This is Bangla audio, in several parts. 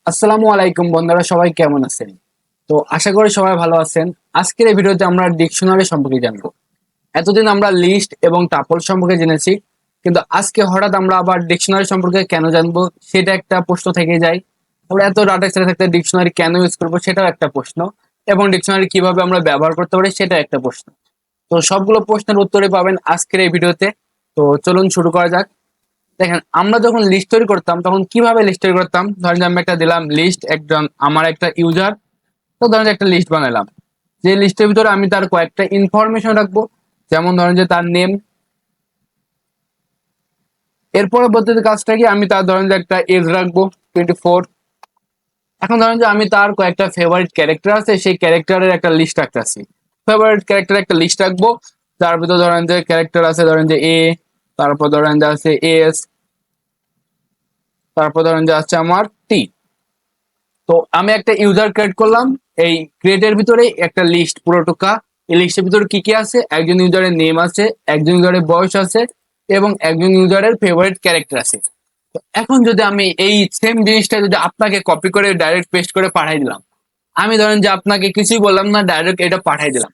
আসসালামু আলাইকুম বন্ধুরা, সবাই কেমন আছেন? তো আশা করি সবাই ভালো আছেন। আজকের এই ভিডিওতে আমরা ডিকশনারি সম্পর্কে জানবো। এতদিন আমরা লিস্ট এবং টাপল সম্পর্কে জেনেছি, কিন্তু আজকে হঠাৎ আমরা আবার ডিকশনারি সম্পর্কে কেন জানবো সেটা একটা প্রশ্ন থেকে যায়। আমরা এত ডাটা সেটে থাকতে ডিকশনারি কেন ইউজ করবো সেটাও একটা প্রশ্ন, এবং ডিকশনারি কিভাবে আমরা ব্যবহার করতে পারি সেটা একটা প্রশ্ন। তো সবগুলো প্রশ্নের উত্তরে পাবেন আজকের এই ভিডিওতে। তো চলুন শুরু করা যাক। দেখেন, আমরা যখন লিস্ট তৈরি করতাম তখন কিভাবে লিস্ট তৈরি করতাম। ধরেন যে আমি একটা দিলাম লিস্ট, একজন আমার একটা ইউজার। তো ধরেন যে একটা লিস্ট বানালাম, যে লিস্টের ভিতরে আমি তার কয়েকটা ইনফরমেশন রাখবো। যেমন ধরেন যে তার নেম। এর পরবর্তীতে কাজটা কি, আমি তার ধরেন যে একটা এজ রাখবো 24। এখন ধরেন যে আমি তার কয়েকটা ফেভারিট ক্যারেক্টার আছে, সেই ক্যারেক্টারের একটা লিস্ট রাখতেছি। ফেভারিট ক্যারেক্টার একটা লিস্ট রাখবো, তার ভিতরে ধরেন যে ক্যারেক্টার আছে ধরেন যে এ, তারপর ধরেন যে আছে এস, তারপর ধরেন যে আছে আমার টি। তো আমি একটা ইউজার ক্রিয়েট করলাম। এই ক্রিয়েটের ভিতরে একটা লিস্ট পুরো টুকা। এই লিস্টের ভিতরে কি কি আছে, একজন ইউজারের নেম আছে, একজন ইউজারের বয়স আছে, এবং একজন ইউজারের ফেভারিট ক্যারেক্টার আছে। তো এখন যদি আমি এই সেম জিনিসটা যদি আপনাকে কপি করে ডাইরেক্ট পেস্ট করে পাঠাই দিলাম, আমি ধরেন যে আপনাকে কিছুই বললাম না, ডাইরেক্ট এটা পাঠাই দিলাম।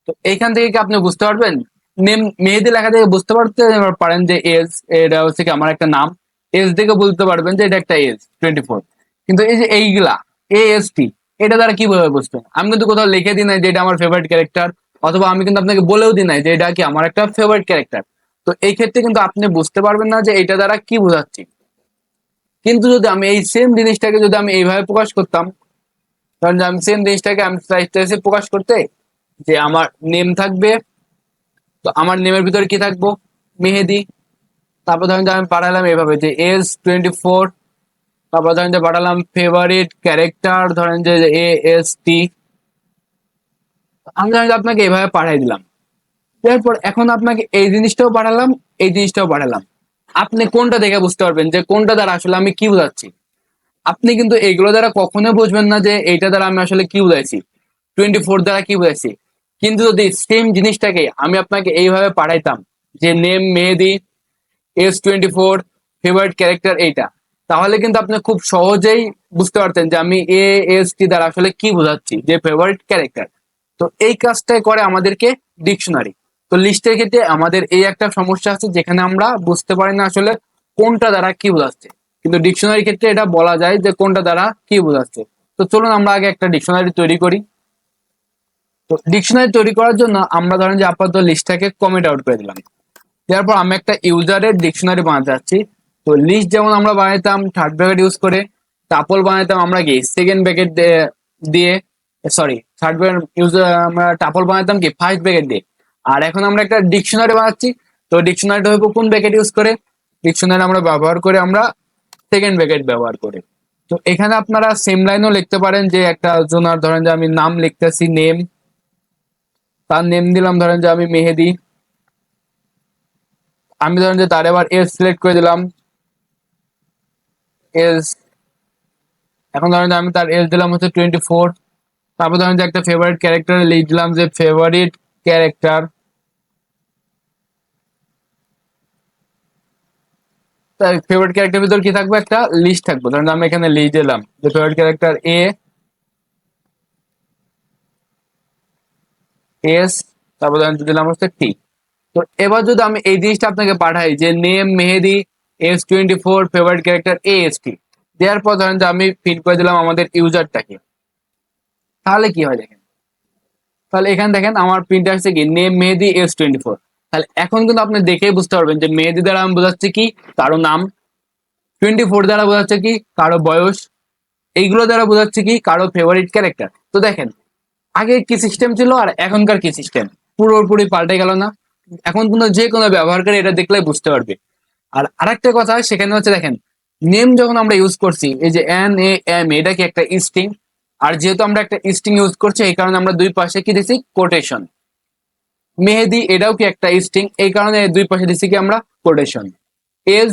তো এইখান থেকে কি আপনি বুঝতে পারবেন? নেম মেহেদি লেখা থেকে বুঝতে পারতে পারেন যে এজ, এটা হচ্ছে কি আমার একটা নাম। এজ থেকে বুঝতে পারবেন যে এটা একটা এজ 24। কিন্তু এই যে এইগুলা এএসটি, এটা দ্বারা কিভাবে বুঝবেন? আমি কিন্তু কোথাও লিখে দিই নাই যে এটা আমার ফেভারিট ক্যারেক্টার, অথবা আমি কিন্তু আপনাকে বলেও দিই নাই যে এটা কি আমার একটা ফেভারিট ক্যারেক্টার। তো এই ক্ষেত্রে কিন্তু আপনি বুঝতে পারবেন না যে এটা দ্বারা কি বোঝাচ্ছি। কিন্তু যদি আমি এই সেম জিনিসটাকে যদি আমি এইভাবে প্রকাশ করতাম, ধরেন যে আমি সেম জিনিসটাকে আমি চাইতেছি প্রকাশ করতে যে আমার নেম থাকবে। তো আমার নেমের ভিতরে কি থাকবো, মেহেদি। তারপর ধরেন যে আমি পাঠালাম এভাবে যে এজ 24। তারপর ধরেন যে পাঠালাম ফেভারিট ক্যারেক্টার ধরেন যে এ এস টি। আমি ধরেন যে আপনাকে এভাবে পাঠাই দিলাম। এরপর এখন আপনাকে এই জিনিসটাও পাঠালাম, এই জিনিসটাও পাঠালাম। আপনি কোনটা দেখে বুঝতে পারবেন যে কোনটা দ্বারা আসলে আমি কি বোঝাচ্ছি? আপনি কিন্তু এইগুলো দ্বারা কখনোই বুঝবেন না যে এইটা দ্বারা আমি আসলে কি বুঝাইছি, 24 দ্বারা কি বুঝাইছি। কিন্তু যদি সেম জিনিসটাকে আমি আপনাকে এইভাবে পাঠাইতাম যে নেম মেহেদি, এস 24, ফেভারিট ক্যারেক্টার এইটা, তাহলে কিন্তু আপনি খুব সহজেই বুঝতে পারতেন যে আমি এ এস টি দ্বারা আসলে কি বোঝাচ্ছি, যে ফেভারিট ক্যারেক্টার। তো এই কাজটাই করে আমাদেরকে ডিকশনারি। তো লিস্টের ক্ষেত্রে আমাদের এই একটা সমস্যা আছে, যেখানে আমরা বুঝতে পারি না আসলে কোনটা দ্বারা কি বোঝাচ্ছে। কিন্তু ডিকশনারির ক্ষেত্রে এটা বলা যায় যে কোনটা দ্বারা কি বোঝাচ্ছে। তো চলুন আমরা আগে একটা ডিকশনারি তৈরি করি। তো ডিকশনারি তৈরি করার জন্য আমরা ধরেন যে আপাতত লিস্টটাকে কমেন্ট আউট করে দিলাম। তারপর আমি একটা ইউজারের ডিকশনারি বানাতে চাচ্ছি। তো লিস্ট যেমন আমরা বানাইতাম থার্ড ব্র্যাকেট ইউজ করে, টাপল বানাইতাম আমরা কি সেকেন্ড ব্র্যাকেট দিয়ে, সরি থার্ড ব্র্যাকেট ইউজ, আমরা টাপল বানাইতাম কি ফার্স্ট ব্র্যাকেট দিয়ে। আর এখন আমরা একটা ডিকশনারি বানাচ্ছি। তো ডিকশনারিটা হইব কোন ব্র্যাকেট ইউজ করে, ডিকশনারি আমরা ব্যবহার করে আমরা সেকেন্ড ব্র্যাকেট ব্যবহার করে। তো এখানে আপনারা সেম লাইনও লিখতে পারেন, যে একটা জোনার ধরেন যে আমি নাম লিখতেছি নেম, তার নেম দিলাম ধরেন যে আমি মেহেদি। আমি ধরেন যে তার এবার এজ সিলেক্ট করে দিলাম, এজ। এখন ধরেন যে আমি তার এজ দিলাম হচ্ছে 24। তারপর ধরেন যে একটা ফেভারিট ক্যারেক্টার লিখলাম যে ফেভারিট ক্যারেক্টার। তার ফেভারিট ক্যারেক্টার ভিতর কি থাকবে, একটা লিস্ট থাকবে। ধরেন আমি এখানে লিস্ট দিলাম যে ফেভারিট ক্যারেক্টার এ এস, তারপর ধরেন দিলাম হচ্ছে টি। তো এবার যদি আমি এই জিনিসটা আপনাকে পাঠাই যে name Mehedi, S 24, favourite character A S T, দেওয়ার পর ধরেন যে আমি ফিড করে দিলাম আমাদের ইউজারটাকে, তাহলে কি হয় দেখেন। তাহলে এখানে দেখেন আমার প্রিন্ট আসছে কি নেম মেহেদি এস 24। তাহলে এখন কিন্তু আপনি দেখেই বুঝতে পারবেন যে মেহেদি দ্বারা আমি বোঝাচ্ছি কি কারো নাম, 24 দ্বারা বোঝাচ্ছে কি কারো বয়স, এইগুলো দ্বারা বোঝাচ্ছে কি কারো ফেভারিট ক্যারেক্টার। তো দেখেন আগে কি সিস্টেম ছিল আর এখনকার কি সিস্টেম, পুরোপুরি পাল্টে গেল না? এখন কিন্তু যে কোনো ব্যবহারকারী এটা দেখলে বুঝতে পারবে। আর আরেকটা কথা সেখানে হচ্ছে দেখেন, নেম যখন আমরা ইউজ করছি এই যে NAM, এটা কি একটা স্ট্রিং। আর যেহেতু আমরা একটা স্ট্রিং ইউজ করছি এই কারণে আমরা দুই পাশে কি দিছি, কোটেশন। মেহেদি এটাও কি একটা স্ট্রিং, এই কারণে দুই পাশে দিছি কি আমরা কোটেশন। এজ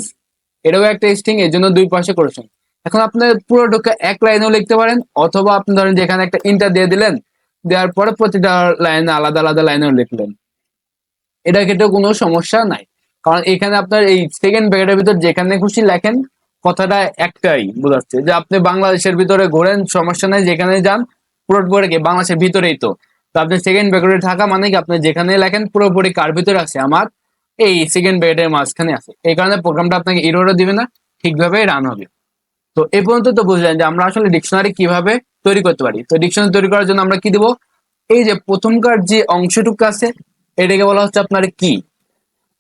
এটাও একটা স্ট্রিং, এর জন্য দুই পাশে কোটেশন। এখন আপনার পুরো ঢোকা এক লাইনেও লিখতে পারেন, অথবা আপনি ধরেন যে এখানে একটা ইন্টার দিয়ে দিলেন, দেওয়ার পরে প্রতিটা লাইনে আলাদা আলাদা লাইনেও লিখলেন, এটার ক্ষেত্রে কোনো সমস্যা নাই। কারণ এখানে আপনার এই সেকেন্ড ব্র্যাকেটের ভিতর যেখানে খুশি লেখেন, কথাটা একটাই বোঝাচ্ছে যে আপনি বাংলাদেশের ভিতরে ঘোরেন, সমস্যা নাই, যেখানে যান পুরোপুরি কি বাংলাদেশের ভিতরেই তো। তো আপনি সেকেন্ড ব্র্যাকেটে থাকা মানে কি আপনি যেখানে লেখেন পুরোপুরি কার ভিতরে আছে, আমার এই সেকেন্ড ব্র্যাকেটের মাঝখানে আছে। এই কারণে প্রোগ্রামটা আপনাকে এররও দিবে না, ঠিকভাবে রান হবে। তো এই পর্যন্ত তো বুঝলেন যে আমরা আসলে ডিকশনারি কিভাবে তৈরি করতে পারি। তো ডিকশনারি তৈরি করার জন্য আমরা কি দিব, এই যে প্রথমকার যে অংশটুকু আছে এটাকে বলা হচ্ছে আপনার কি,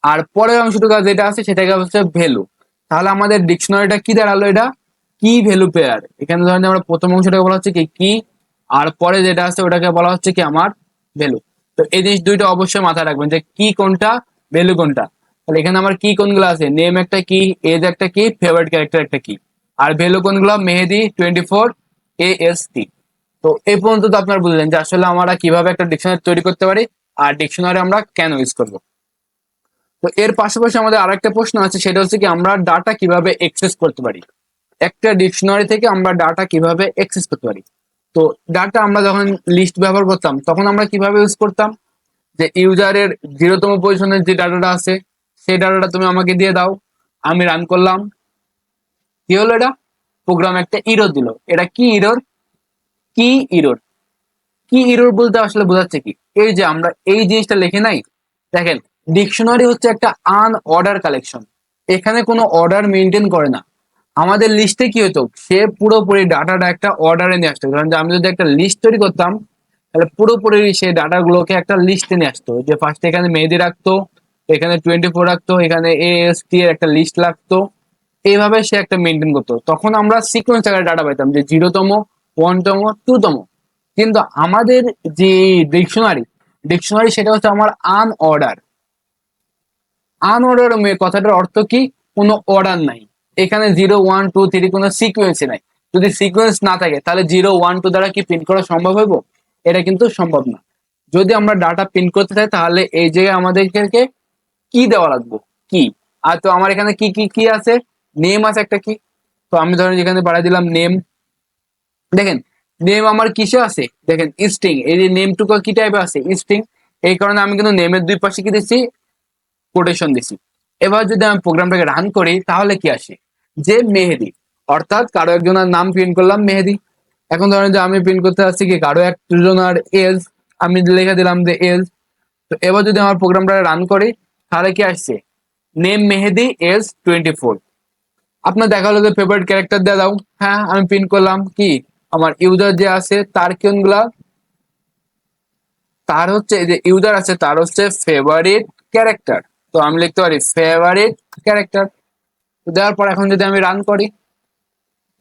আর পরের অংশটুকু যেটা আছে সেটাকে হচ্ছে ভ্যালু। তাহলে আমাদের ডিকশনারিটা কি দাঁড়ালো, এটা কি ভ্যালু পেয়ার। এখানে ধরেন আমরা প্রথম অংশটাকে বলা হচ্ছে কি কি, আর পরে যেটা আছে ওটাকে বলা হচ্ছে কি আমার ভ্যালু। তো এই জিনিস দুইটা অবশ্যই মাথায় রাখবেন যে কি কোনটা, ভ্যালু কোনটা। তাহলে এখানে আমার কি কোনগুলো আছে, নেম একটা কি, এজ একটা কি, ফেভারিট ক্যারেক্টার একটা কি, আর ভ্যালু কোনগুলো, মেহেদি 24 AST। তো এই পর্যন্ত তো আপনারা বুঝলেন যে আসলে আমরা কিভাবে একটা ডিকশনারি তৈরি করতে পারি আর ডিকশনারি আমরা কেন ইউজ করব। তো এর পাশাপাশি আমাদের আরেকটা প্রশ্ন আছে, সেটা হচ্ছে কি আমরা ডাটা কিভাবে অ্যাক্সেস করতে পারি। একটা ডিকশনারি থেকে আমরা ডাটা কিভাবে অ্যাক্সেস করতে পারি। তো ডাটা আমরা যখন লিস্ট ব্যবহার করতাম তখন আমরা কিভাবে ইউজ করতাম, যে ইউজারের 0তম পজিশনের যে ডাটাটা আছে সেই ডাটাটা তুমি আমাকে দিয়ে দাও, আমি রান করলাম, কি হলো, এটা প্রোগ্রাম একটা ইরর দিল। এটা কি ইরর, কি ইরর, কি ইরর বলতে আসলে বোঝাচ্ছে কি, এই যে আমরা এই জিনিসটা লিখে নাই, দেখেন ডিকশনারি হচ্ছে একটা আনঅর্ডার কালেকশন, এখানে কোনো অর্ডার মেনটেন করে না। আমাদের লিস্টে কি হতো, সে পুরোপুরি ডাটাটা একটা অর্ডারে নিয়ে আসতো। কারণ আমি যদি একটা লিস্ট তৈরি করতাম তাহলে পুরোপুরি সেই ডাটাগুলোকে একটা লিস্টে নিয়ে আসতো, যে ফার্স্টে এখানে মেহেদি রাখতো, এখানে 24 রাখতো, এখানে AST এর একটা লিস্ট রাখতো, এইভাবে সে একটা মেনটেন করতো। তখন আমরা সিকোয়েন্স আকারে ডাটা পাইতাম যে 0তম, 1তম, 2তম। কিন্তু আমাদের যে ডিকশনারি, ডিকশনারি সেটা হচ্ছে আমার আনঅর্ডার। আনঅর্ডার কথাটার অর্থ কি, কোনো অর্ডার নাই, এখানে 0 1 2 3 কোনো সিকোয়েন্সই নাই। যদি সিকোয়েন্স না থাকে তাহলে 0 1 2 দ্বারা কি প্রিন্ট করা সম্ভব হইব, এটা কিন্তু সম্ভব না। যদি আমরা ডাটা প্রিন্ট করতে চাই তাহলে এই জায়গায় আমাদেরকে কি দেওয়া লাগবে, কি। আর তো আমার এখানে কি কি কি আছে, নেম আছে একটা কি, তো আমি ধরেন এখানে বাড়াই দিলাম নেম। দেখেন নেম আমার কিসে আছে, দেখেন স্ট্রিং, এই যে নেমটুকু কি টাইপে আছে, স্ট্রিং। এই কারণে আমি কিন্তু নেমের দুই পাশে কি দিচ্ছি, কোটেশন দিছি। এবার যদি আমি প্রোগ্রামটাকে রান করি তাহলে কি আসে, যে মেহেদি, অর্থাৎ কারো একজনের নাম প্রিন্ট করলাম মেহেদি। এখন ধরেন যে আমি প্রিন্ট করতে আসছি কি কারো একজনের এজ, আমি লিখে দিলাম যে এজ। তো এবার যদি আমার প্রোগ্রামটা রান করি তাহলে কি আসছে, নেম মেহেদি, এজ 24। আপনার দেখা হলো যে ফেভারিট ক্যারেক্টার দিয়ে দাও, হ্যাঁ আমি প্রিন্ট করলাম কি আমার ইউজার যে আছে তার কোনগুলা, তার হচ্ছে যে ইউজার আছে তার হচ্ছে ফেভারিট ক্যারেক্টার। তো আমি লিখতে পারি ফেভারিট ক্যারেক্টার। দেওয়ার পর এখন যদি আমি রান করি,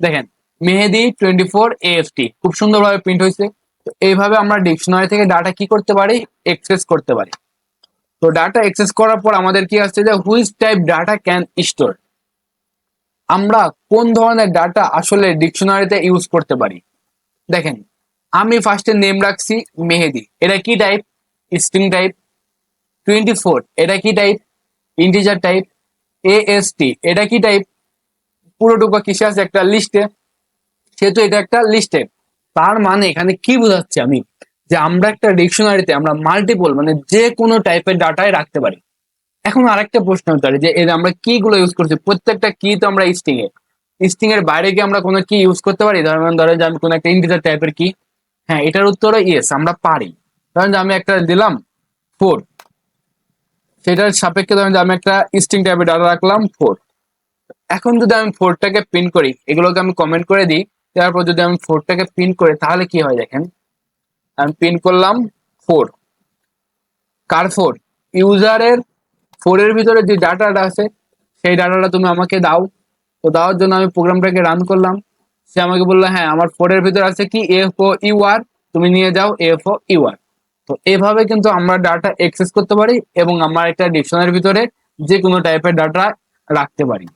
দেখেন মেহেদি 24 AFT খুব সুন্দরভাবে প্রিন্ট হয়েছে। তো এইভাবে আমরা ডিকশনারি থেকে ডাটা কি করতে পারি, এক্সেস করতে পারি। তো ডাটা এক্সেস করার পর আমাদের কি আসছে যে which type data can store, আমরা কোন ধরনের ডাটা আসলে ডিকশনারিতে ইউজ করতে পারি। দেখেন আমি ফার্স্টে নেম রাখছি মেহেদি, এটা কি টাইপ, স্ট্রিং টাইপ। 24 এটা কি টাইপ, ইন্টিজার টাইপ। AST এটা কি টাইপ, পুরোটুকু কিসে আছে, একটা লিস্টে, সেহেতু এটা একটা লিস্টে। তার মানে এখানে কি বোঝাচ্ছে আমি, যে আমরা একটা ডিকশনারিতে আমরা মাল্টিপল মানে যে কোনো টাইপের ডাটাই রাখতে পারি। এখন আরেকটা প্রশ্ন হতে পারে যে এর আমরা কি গুলো ইউজ করছি, প্রত্যেকটা কি তো আমরা স্ট্রিং এ, স্ট্রিং এর বাইরে কি আমরা কোনো কি ইউজ করতে পারি, ধরেন যে আমি কোনো একটা ইন্টিজার টাইপের কি, হ্যাঁ এটার উত্তর ইয়েস আমরা পারি। ধরেন যে আমি একটা দিলাম 4, সেটার সাপেক্ষে ধরেন যে আমি একটা স্ট্রিং টাইপের ডাটা রাখলাম 4। এখন যদি আমি 4টাকে প্রিন্ট করি, এগুলোকে আমি কমেন্ট করে দিই, তারপর যদি আমি 4টাকে প্রিন্ট করি তাহলে কি হয় দেখেন, আমি প্রিন্ট করলাম 4, কার 4, ইউজারের 4 এর ভিতরে যে ডাটাটা আছে সেই ডাটাটা তুমি আমাকে দাও। তো দেওয়ার জন্য আমি প্রোগ্রামটাকে রান করলাম, সে আমাকে বললো হ্যাঁ আমার 4 এর ভিতরে আছে কি FOUR, তুমি নিয়ে যাও FOUR। তো এভাবে কিন্তু আমরা ডাটা অ্যাক্সেস করতে পারি এবং আমরা একটা ডিকশনারির ভিতরে যে কোনো টাইপের ডাটা রাখতে পারি।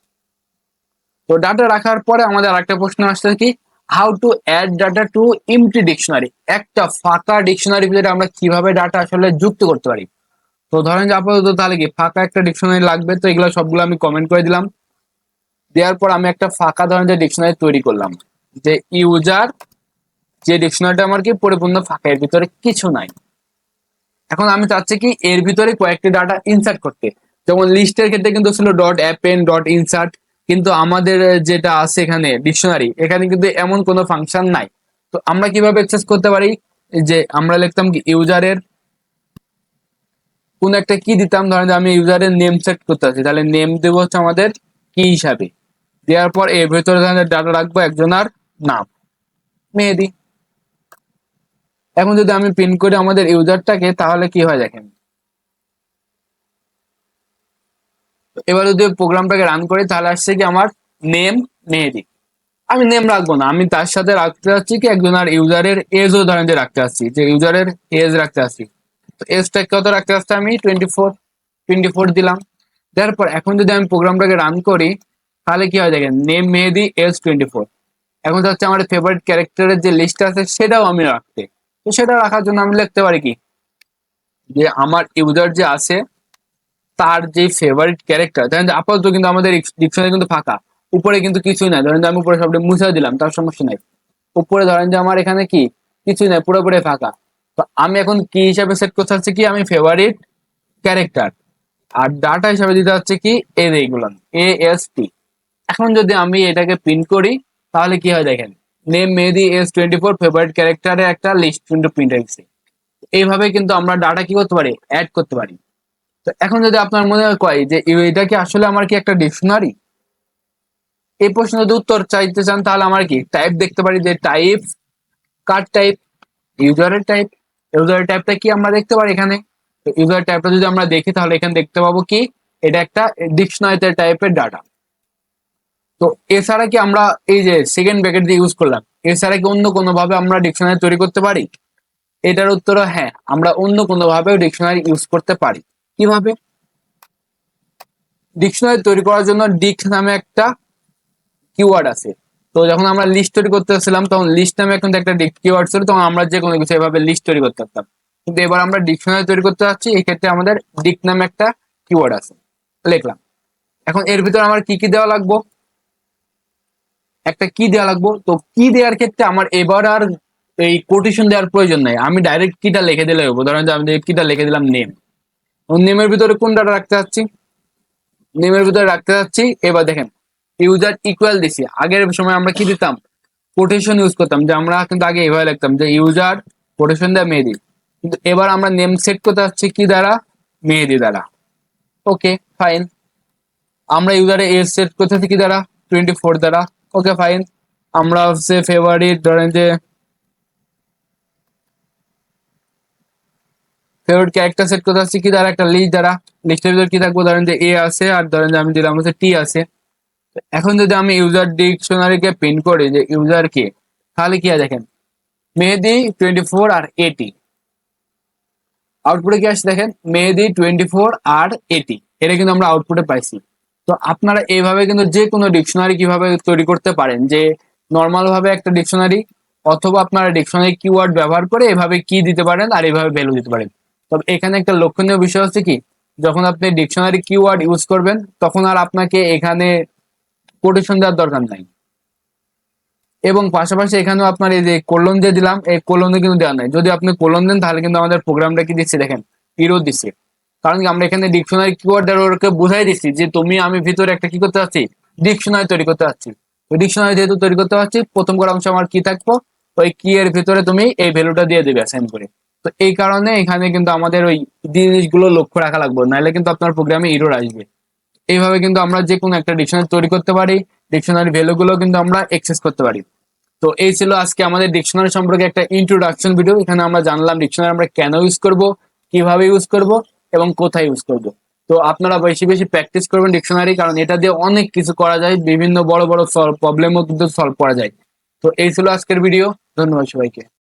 তো ডাটা রাখার পরে আমাদের আরেকটা প্রশ্ন আসছে কি, how to add data to empty dictionary, একটা ফাঁকা ডিকশনারি ভিতরে আমরা কিভাবে ডাটা আসলে যুক্ত করতে পারি। তো ধরেন যে আপাতত তাহলে কি ফাঁকা একটা ডিকশনারি লাগবে, তো এগুলো সবগুলো আমি কমেন্ট করে দিলাম। দেওয়ার পর আমি একটা ফাঁকা ধরেন যে ডিকশনারি তৈরি করলাম, যে ইউজার, যে ডিকশনারিটা আমার কি পরিপূর্ণ ফাঁকা, এর ভিতরে কিছু নাই। এখন আমি চাচ্ছি কি এর ভিতরে কয়েকটি ডাটা ইনসার্ট করতে, যেমন লিস্টের ক্ষেত্রে কিন্তু ছিল ডট অ্যাপেন্ড ডট ইনসার্ট, কিন্তু আমাদের যেটা আছে এখানে ডিকশনারি, এখানে কিন্তু এমন কোনো ফাংশন নাই। তো আমরা কিভাবে অ্যাক্সেস করতে পারি, যে আমরা লিখতাম কি ইউজারের কোন একটা কি দিতাম, ধরেন যে আমি ইউজারের নেম সেট করতে আছি, তাহলে নেম দেবো হচ্ছে আমাদের কি হিসাবে, দেওয়ার পর এর ভেতরে ডাটা রাখবো একজনের নাম মেহেদি। এখন যদি আমি প্রিন্ট করি আমাদের ইউজারটাকে, তাহলে কি হয় দেখেন, এবার যদি প্রোগ্রামটাকে রান করি তাহলে আসছে কি আমার নেম মেহেদি। আমি নেম রাখবো না, আমি তার সাথে রাখতে চাচ্ছি কি একজন আর ইউজারের এজও ধরেন যে রাখতে চাচ্ছি, যে ইউজারের এজ রাখতে চাচ্ছি। তো এজটা কত রাখতে চাচ্ছি আমি 24 দিলাম। তারপর এখন যদি আমি প্রোগ্রামটাকে রান করি তাহলে কি হয় দেখেন, নেম মেহেদি এজ 24। এখন হচ্ছে আমার ফেভারিট ক্যারেক্টারের যে লিস্ট আছে সেটাও আমি রাখতে, তো সেটা রাখার জন্য আমি লিখতে পারি কি, যে আমার ইউজার যে আছে তার যে ফেভারিট ক্যারেক্টার, ধরেন যে আপাতত কিন্তু আমাদের ডিকশনারি কিন্তু ফাঁকা, উপরে কিন্তু কিছুই নাই, ধরেন যে আমি উপরে সবটা মুছে দিলাম তার সমস্যা নাই। উপরে ধরেন যে আমার এখানে কি কিছুই নাই, পুরোপুরি ফাঁকা। তো আমি এখন কি হিসাবে সেট করতে চাচ্ছি কি, আমি ফেভারিট ক্যারেক্টার, আর ডাটা হিসাবে দিতে হচ্ছে কি এর এইগুলো AST। এখন যদি আমি এটাকে প্রিন্ট করি তাহলে কি হয় দেখেন, নেম মেহেদি এজ 24 ফেভারিট ক্যারেক্টারের একটা লিস্ট কিন্তু প্রিন্ট হয়েছে। এইভাবে কিন্তু আমরা ডাটা কি করতে পারি, অ্যাড করতে পারি। তো এখন যদি আপনার মনে হয় কয় যে এটা কি আসলে আমার কি একটা ডিকশনারি, এই প্রশ্ন যদি উত্তর চাইতে চান তাহলে আমার কি টাইপ দেখতে পারি, যে টাইপ কার টাইপ, ইউজারের টাইপ। ইউজারের টাইপটা কি আমরা দেখতে পারি এখানে। ইউজার টাইপটা যদি আমরা দেখি তাহলে এখানে দেখতে পাবো কি এটা একটা ডিকশনারি টাইপের ডাটা। তো এছাড়া কি আমরা এই যে সেকেন্ড ব্র্যাকেট দিয়ে ইউজ করলাম, এছাড়া কি অন্য কোনো ভাবে আমরা ডিকশনারি তৈরি করতে পারি? এটার উত্তর হ্যাঁ, আমরা অন্য কোনো ভাবে ডিকশনারি ইউজ করতে পারি। কিভাবে? ডিকশনারি তৈরি করার জন্য ডিক নামে একটা কিওয়ার্ড আছে। তো যখন আমরা লিস্ট তৈরি করতেছিলাম তখন লিস্ট নামে কিন্তু একটা কিওয়ার্ড ছিল, তখন আমরা যে কোনো কিছু এভাবে লিস্ট তৈরি করতে পারতাম। কিন্তু এবার আমরা ডিকশনারি তৈরি করতে যাচ্ছি, এই ক্ষেত্রে আমাদের ডিক নামে একটা কিওয়ার্ড আছে, লিখলাম। এখন এর ভিতরে আমার কি কি দেওয়া লাগবো, একটা কি দেওয়া লাগবো। তো কি দেওয়ার ক্ষেত্রে আমার এবার আর এই কোটেশন দেওয়ার প্রয়োজন নাই, আমি ডাইরেক্ট কিটা লিখে দিলে হবো। ধরেন যে আমি কিটা লিখে দিলাম নেম, নেমের ভিতরে কোন ডাটা রাখতে চাচ্ছি, নেমের ভিতরে রাখতে চাচ্ছি। এবার দেখেন ইউজার ইকুয়াল দিছি, আগের সময় আমরা কি দিতাম, কোটেশন ইউজ করতাম, যে আমরা কিন্তু আগে এভাবে লিখতাম যে ইউজার কোটেশন দেয় মেহেদি, কিন্তু এবার আমরা নেম সেট করতে যাচ্ছি কি দ্বারা, মেহেদি দ্বারা। Okay fine. আমরা ইউজারে এজ সেট করতে কি দ্বারা, 24 দ্বারা। Okay fine. আমরা হচ্ছে ফেভারিট ধরেন যে ফেভারিট ক্যারেক্টার সেট করতে আসছি কি দ্বারা, একটা লিস্ট দ্বারা। লিস্টের ভিতরে কি থাকবো, ধরেন যে এ আছে, আর ধরেন যে আমি দিলাম হচ্ছে টি আছে। এখন যদি আমি ইউজার ডিকশনারিকে প্রিন্ট করি যে ইউজার কে, তাহলে কি হয় দেখেন, মেহেদি 24 আর 80। আউটপুটে কি আসছে দেখেন, মেহেদি 24 আর 80, এটা কিন্তু আমরা আউটপুটে পাইছি। তো আপনারা এইভাবে কিন্তু যে কোনো ডিকশনারি কিভাবে তৈরি করতে পারেন, যে নর্মাল ভাবে একটা ডিকশনারি, অথবা আপনারা ডিকশনারি কিওয়ার্ড ব্যবহার করে এভাবে কি দিতে পারেন আর এইভাবে ভ্যালু দিতে পারেন। তবে এখানে একটা লক্ষণীয় বিষয় হচ্ছে কি, যখন আপনি ডিকশনারি কিওয়ার্ড ইউজ করবেন তখন আর আপনাকে এখানে কোটেশন দেওয়ার দরকার নাই। এবং পাশাপাশি এখানেও আপনার এই যে কোলন দিয়ে দিলাম, এই কোলনে কিন্তু দেওয়া নাই। যদি আপনি কোলন দেন তাহলে কিন্তু আমাদের প্রোগ্রামটা কি দিচ্ছে দেখেন, এরর দিচ্ছে। কারণ কি আমরা এখানে ডিকশনারি কিওয়ার্ড দ্বারা ওকে বুঝাই দিচ্ছি যে তুমি আমি ভিতরে একটা কি করতে চাচ্ছি, ডিকশনারি তৈরি করতে চাচ্ছি। তো ডিকশনারি যেহেতু তৈরি করতে পারছি, প্রথম করা অংশ আমার কি থাকবো, ওই কি এর ভিতরে তুমি এই ভ্যালুটা দিয়ে দেবে অ্যাসাইন করে। তো এই কারণে এখানে কিন্তু আমাদের ওই জিনিসগুলো লক্ষ্য রাখা লাগবে, নাহলে কিন্তু আপনার প্রোগ্রামে এরর আসবে। এইভাবে কিন্তু আমরা যে কোনো একটা ডিকশনারি তৈরি করতে পারি, ডিকশনারি ভ্যালু গুলো কিন্তু আমরা অ্যাক্সেস করতে পারি। তো এই ছিল আজকে আমাদের ডিকশনারি সম্পর্কে একটা ইন্ট্রোডাকশন ভিডিও। এখানে আমরা জানলাম ডিকশনারি আমরা কেন ইউজ করব, কিভাবে ইউজ করব এবং কোথায় ইউজ করব। তো আপনারা বেশি বেশি প্র্যাকটিস করবেন ডিকশনারি, কারণ এটা দিয়ে অনেক কিছু করা যায়, বিভিন্ন বড় বড় প্রবলেমও কিন্তু সলভ করা যায়। তো এই ছিল আজকের ভিডিও। ধন্যবাদ সবাইকে।